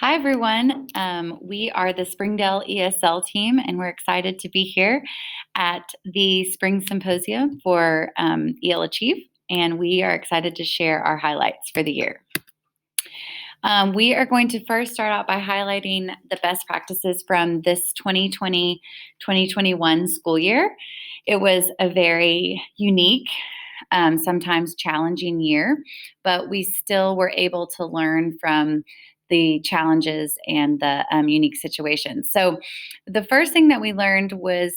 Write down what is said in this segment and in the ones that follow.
Hi, everyone. We are the Springdale ESL team, and we're excited to be here at the Spring Symposium for EL Achieve, and we are excited to share our highlights for the year. We are going to first start out by highlighting the best practices from this 2020-2021 school year. It was a very unique, sometimes challenging year, but we still were able to learn from the challenges and the unique situations. So the first thing that we learned was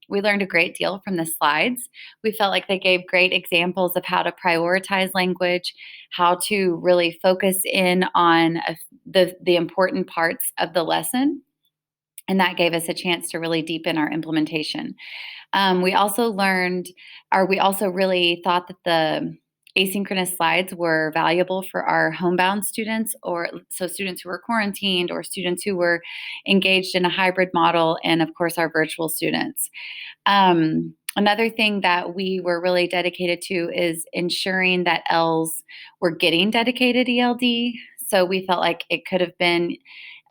we learned a great deal from the slides. We felt like they gave great examples of how to prioritize language, how to really focus in on the important parts of the lesson. And that gave us a chance to really deepen our implementation. We also really thought that the asynchronous slides were valuable for our homebound students, or so students who were quarantined or students who were engaged in a hybrid model, and of course our virtual students. Another thing that we were really dedicated to is ensuring that ELs were getting dedicated ELD. So we felt like it could have been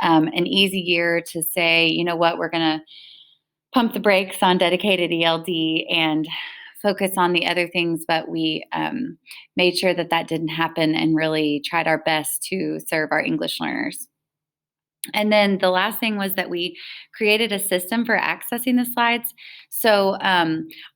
an easy year to say, you know what, we're going to pump the brakes on dedicated ELD and focus on the other things, but we made sure that that didn't happen and really tried our best to serve our English learners. And then the last thing was that we created a system for accessing the slides. So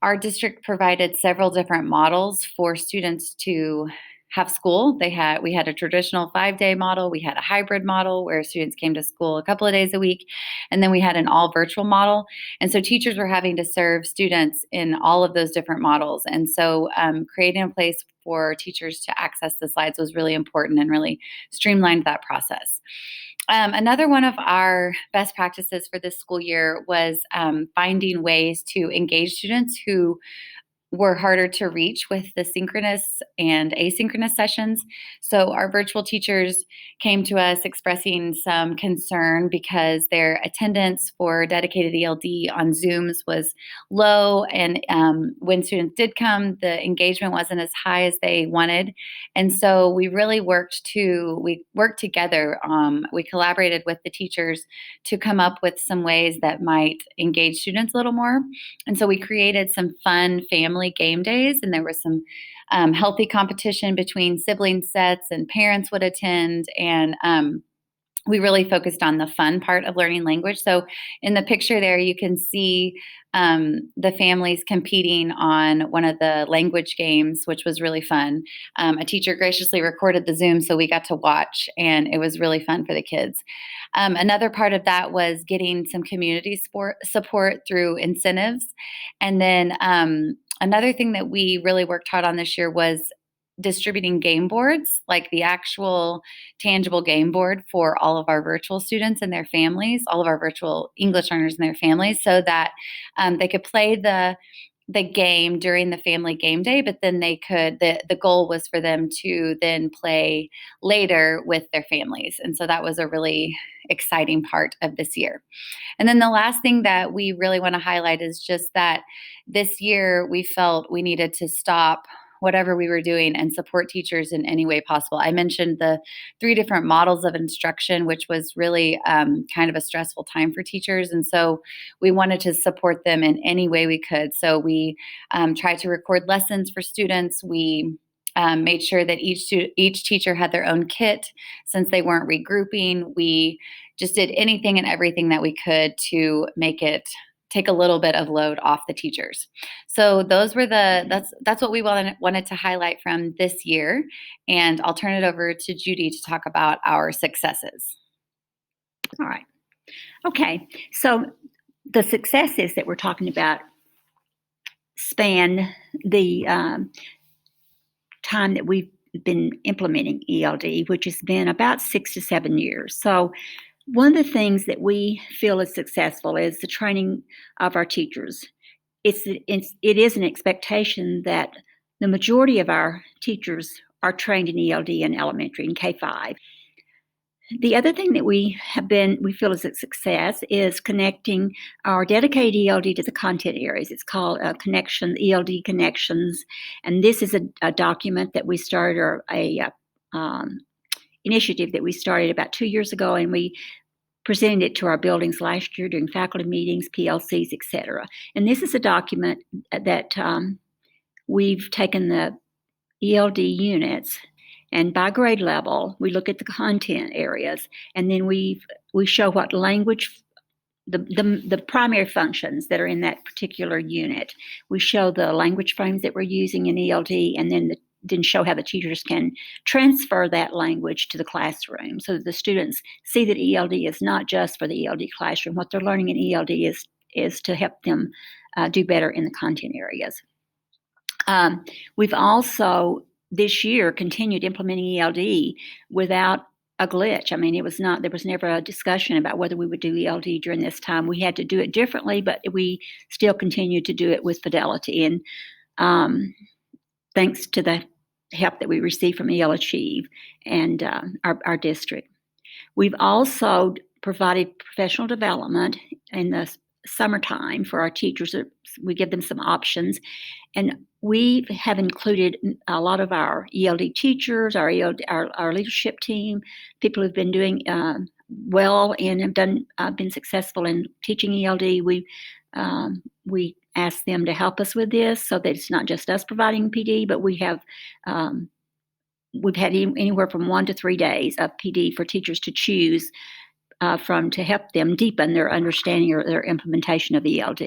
our district provided several different models for students to have school. We had a traditional 5-day model. We had a hybrid model where students came to school a couple of days a week. And then we had an all virtual model. And so teachers were having to serve students in all of those different models. And so creating a place for teachers to access the slides was really important and really streamlined that process. Another one of our best practices for this school year was finding ways to engage students who were harder to reach with the synchronous and asynchronous sessions. So our virtual teachers came to us expressing some concern because their attendance for dedicated ELD on Zooms was low, and when students did come, the engagement wasn't as high as they wanted. And so we really worked together. We collaborated with the teachers to come up with some ways that might engage students a little more. And so we created some fun family game days, and there was some healthy competition between sibling sets, and parents would attend, and we really focused on the fun part of learning language. So in the picture there, you can see the families competing on one of the language games, which was really fun. A teacher graciously recorded the Zoom, so we got to watch, and it was really fun for the kids. Another part of that was getting some community support through incentives. And then another thing that we really worked hard on this year was distributing game boards, like the actual tangible game board for all of our virtual students and their families, all of our virtual English learners and their families, so that they could play the game during the family game day, but then the goal was for them to then play later with their families. And so that was a really exciting part of this year. And then the last thing that we really want to highlight is just that this year we felt we needed to stop whatever we were doing and support teachers in any way possible. I mentioned the 3 different models of instruction, which was really kind of a stressful time for teachers. And so we wanted to support them in any way we could. So we tried to record lessons for students. We made sure that each teacher had their own kit since they weren't regrouping. We just did anything and everything that we could to make it take a little bit of load off the teachers. So that's what we wanted to highlight from this year. And I'll turn it over to Judy to talk about our successes. All right. Okay. So the successes that we're talking about span the time that we've been implementing ELD, which has been about 6 to 7 years. So one of the things that we feel is successful is the training of our teachers. It is an expectation that the majority of our teachers are trained in ELD in elementary, in K-5. The other thing that we feel is a success is connecting our dedicated ELD to the content areas. It's called ELD Connections, and this is a document that we started, or a initiative that we started about 2 years ago, and we presented it to our buildings last year during faculty meetings, PLCs, etc. And this is a document that we've taken the ELD units, and by grade level, we look at the content areas, and then we show what language, the primary functions that are in that particular unit. We show the language frames that we're using in ELD, and then show how the teachers can transfer that language to the classroom so that the students see that ELD is not just for the ELD classroom. What they're learning in ELD is to help them do better in the content areas. We've also this year continued implementing ELD without a glitch. I mean, there was never a discussion about whether we would do ELD during this time. We had to do it differently, but we still continued to do it with fidelity. And thanks to the help that we received from EL Achieve and our district. We've also provided professional development in the summertime for our teachers. We give them some options, and we have included a lot of our ELD teachers, our leadership team, people who've been doing well and have been successful in teaching ELD. We ask them to help us with this so that it's not just us providing PD, but we've had anywhere from 1 to 3 days of PD for teachers to choose from to help them deepen their understanding or their implementation of ELD.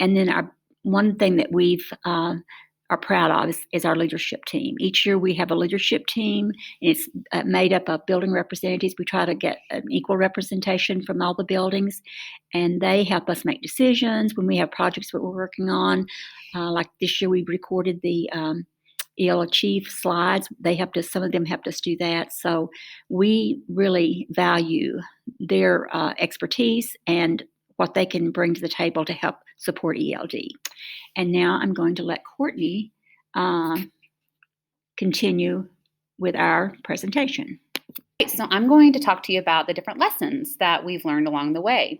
And then one thing that we've are proud of is our leadership team. Each year we have a leadership team, and it's made up of building representatives. We try to get an equal representation from all the buildings, and they help us make decisions when we have projects that we're working on. Like this year we recorded the EL Achieve slides. Some of them helped us do that. So we really value their expertise and what they can bring to the table to help support ELD. And now I'm going to let Courtney continue with our presentation. So I'm going to talk to you about the different lessons that we've learned along the way.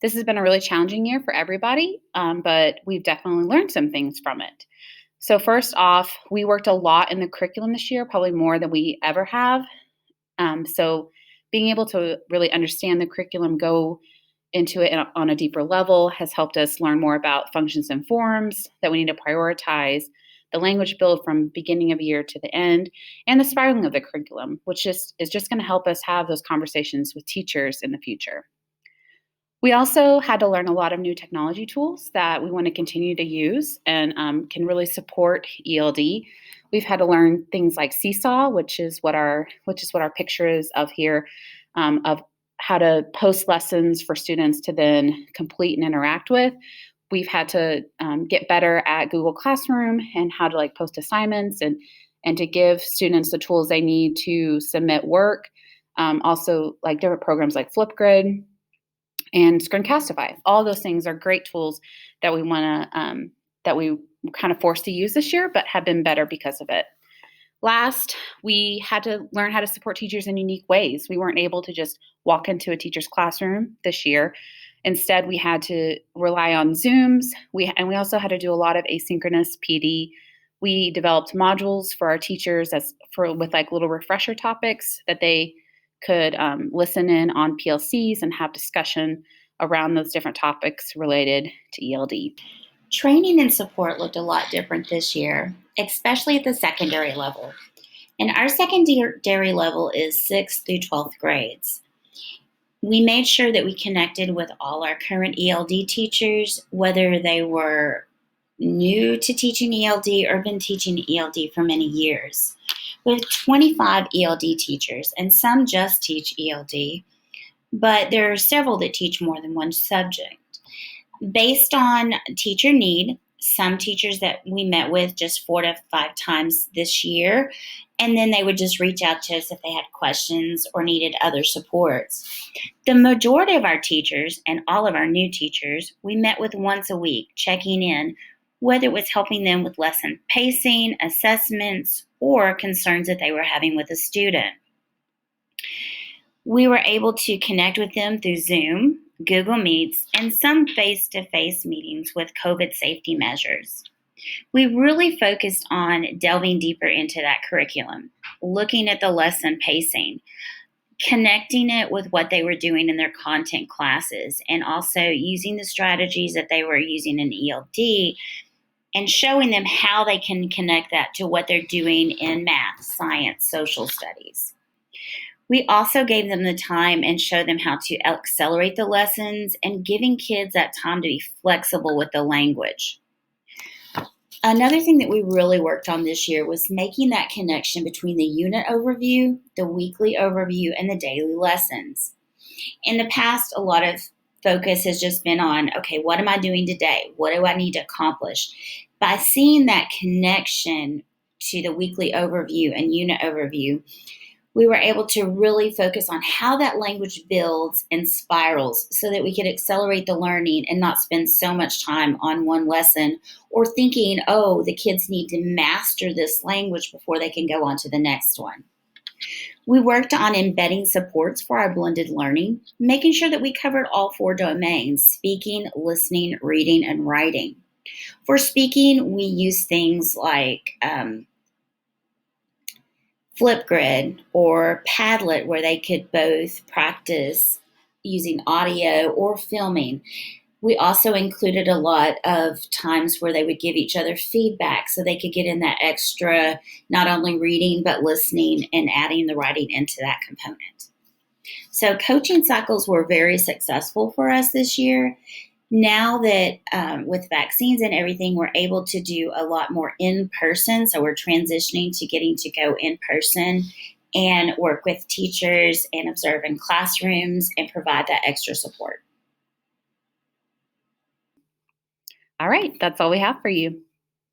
This has been a really challenging year for everybody, but we've definitely learned some things from it. So first off, we worked a lot in the curriculum this year, probably more than we ever have. So being able to really understand the curriculum, go into it on a deeper level, has helped us learn more about functions and forms that we need to prioritize, the language build from beginning of year to the end, and the spiraling of the curriculum, which is just going to help us have those conversations with teachers in the future. We also had to learn a lot of new technology tools that we want to continue to use and can really support ELD. We've had to learn things like Seesaw, which is what our picture is of here, of how to post lessons for students to then complete and interact with. We've had to get better at Google Classroom and how to post assignments and to give students the tools they need to submit work. Also different programs like Flipgrid and Screencastify. All those things are great tools that we want to that we kind of forced to use this year, but have been better because of it. Last, we had to learn how to support teachers in unique ways. We weren't able to just walk into a teacher's classroom this year. Instead, we had to rely on Zooms. We also had to do a lot of asynchronous PD. We developed modules for our teachers with little refresher topics that they could listen in on PLCs and have discussion around those different topics related to ELD. Training and support looked a lot different this year, especially at the secondary level. And our secondary level is 6th through 12th grades. We made sure that we connected with all our current ELD teachers, whether they were new to teaching ELD or been teaching ELD for many years. We have 25 ELD teachers, and some just teach ELD, but there are several that teach more than one subject. Based on teacher need, some teachers that we met with just 4 to 5 times this year, and then they would just reach out to us if they had questions or needed other supports. The majority of our teachers and all of our new teachers, we met with once a week, checking in, whether it was helping them with lesson pacing, assessments, or concerns that they were having with a student. We were able to connect with them through Zoom, Google Meets, and some face-to-face meetings with COVID safety measures. We really focused on delving deeper into that curriculum. looking at the lesson pacing, connecting it with what they were doing in their content classes, and also using the strategies that they were using in ELD and showing them how they can connect that to what they're doing in math, science, social studies. We also gave them the time and showed them how to accelerate the lessons and giving kids that time to be flexible with the language. Another thing that we really worked on this year was making that connection between the unit overview, the weekly overview, and the daily lessons. In the past, a lot of focus has just been on, okay, what am I doing today? What do I need to accomplish? By seeing that connection to the weekly overview and unit overview, we were able to really focus on how that language builds and spirals so that we could accelerate the learning and not spend so much time on one lesson or thinking, oh, the kids need to master this language before they can go on to the next one. We worked on embedding supports for our blended learning, making sure that we covered all 4 domains: speaking, listening, reading, and writing. For speaking, we use things like Flipgrid or Padlet, where they could both practice using audio or filming. We also included a lot of times where they would give each other feedback so they could get in that extra, not only reading, but listening and adding the writing into that component. So coaching cycles were very successful for us this year. Now that with vaccines and everything, we're able to do a lot more in person. So we're transitioning to getting to go in person and work with teachers and observe in classrooms and provide that extra support. All right, that's all we have for you.